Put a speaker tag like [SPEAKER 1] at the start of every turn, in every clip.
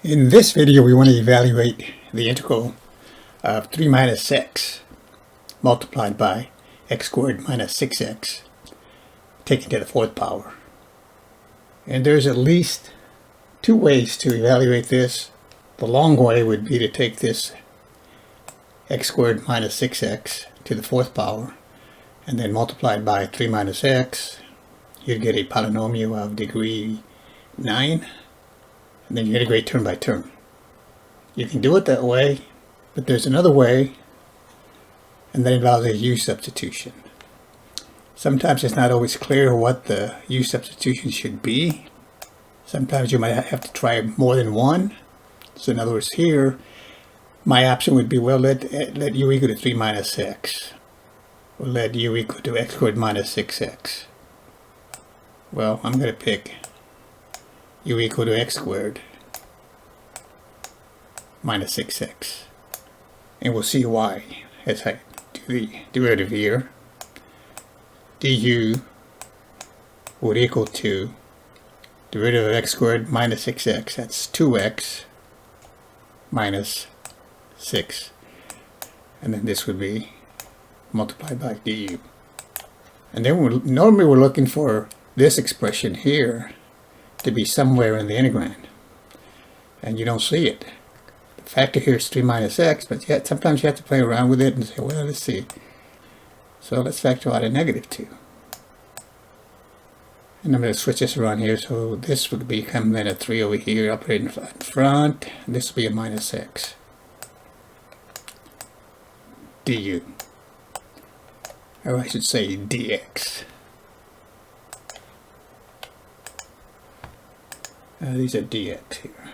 [SPEAKER 1] In this video, we want to evaluate the integral of 3 minus x multiplied by x squared minus 6x taken to the fourth power. And there's at least two ways to evaluate this. The long way would be to take this x squared minus 6x to the fourth power and then multiply it by 3 minus x. You'd get a polynomial of degree 9. And then you integrate term by term. You can do it that way, but there's another way, and that involves a U-substitution. Sometimes it's not always clear what the U-substitution should be. Sometimes you might have to try more than one. So in other words, here, my option would be, well, let u equal to 3 minus x. Or let u equal to x squared minus 6x. Well, I'm going to pick u equal to x squared minus 6x. And we'll see why as I do the derivative here. Du would equal to derivative of x squared minus 6x. That's 2x minus 6. And then this would be multiplied by du. And then normally we're looking for this expression here to be somewhere in the integrand, and you don't see it. The factor here is 3 minus x, but yet sometimes you have to play around with it and say, well, let's see. So let's factor out a negative 2. And I'm going to switch this around here, so this would become then a 3 over here. I'll put it in front, and this will be a minus x du. Or I should say dx. These are dx here.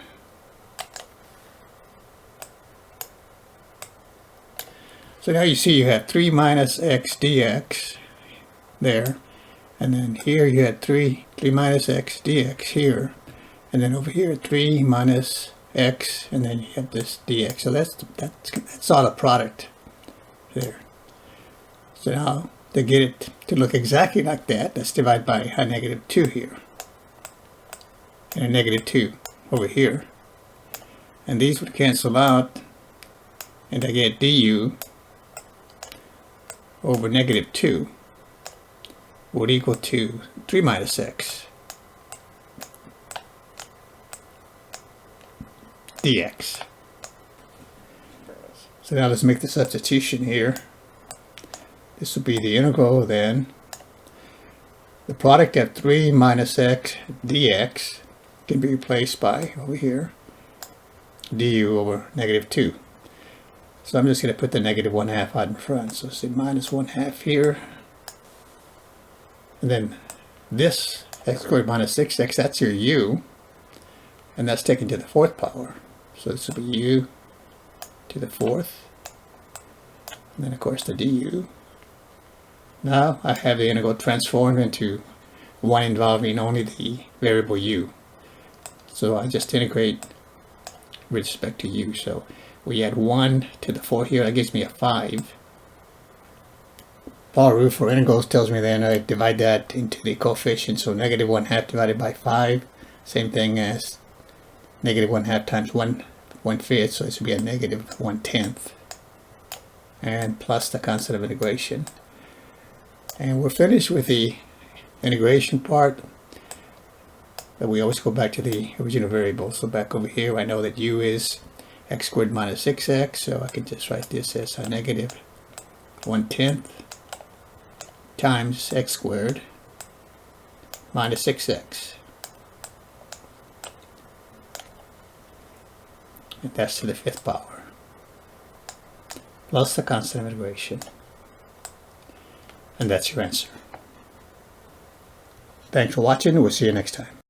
[SPEAKER 1] So now you see you have 3 minus x dx there, and then here you had 3 minus x dx here, and then over here 3 minus x, and then you have this dx. So that's all a product there. So now to get it to look exactly like that, let's divide by a negative 2 here. And a negative 2 over here, and these would cancel out, and I get du over negative 2 would equal to 3 minus x dx. So now let's make the substitution here. This will be the integral then. The product of 3 minus x dx can be replaced by, over here, du over negative 2. So I'm just going to put the negative 1/2 out in front. So say minus 1/2 here. And then this x squared minus 6x, that's your u. And that's taken to the fourth power. So this will be u to the fourth. And then of course the du. Now I have the integral transformed into one involving only the variable u. So I just integrate with respect to u. So we add 1 to the 4 here. That gives me a 5. Power rule for integrals tells me then I divide that into the coefficient. So negative 1/2 divided by 5. Same thing as negative 1/2 times 1/5. So this would be a negative 1/10. And plus the constant of integration. And we're finished with the integration part. But we always go back to the original variable. So back over here, I know that u is x squared minus 6x, so I can just write this as a negative 1/10 times x squared minus 6x. And that's to the fifth power. Plus the constant of integration. And that's your answer. Thanks for watching. We'll see you next time.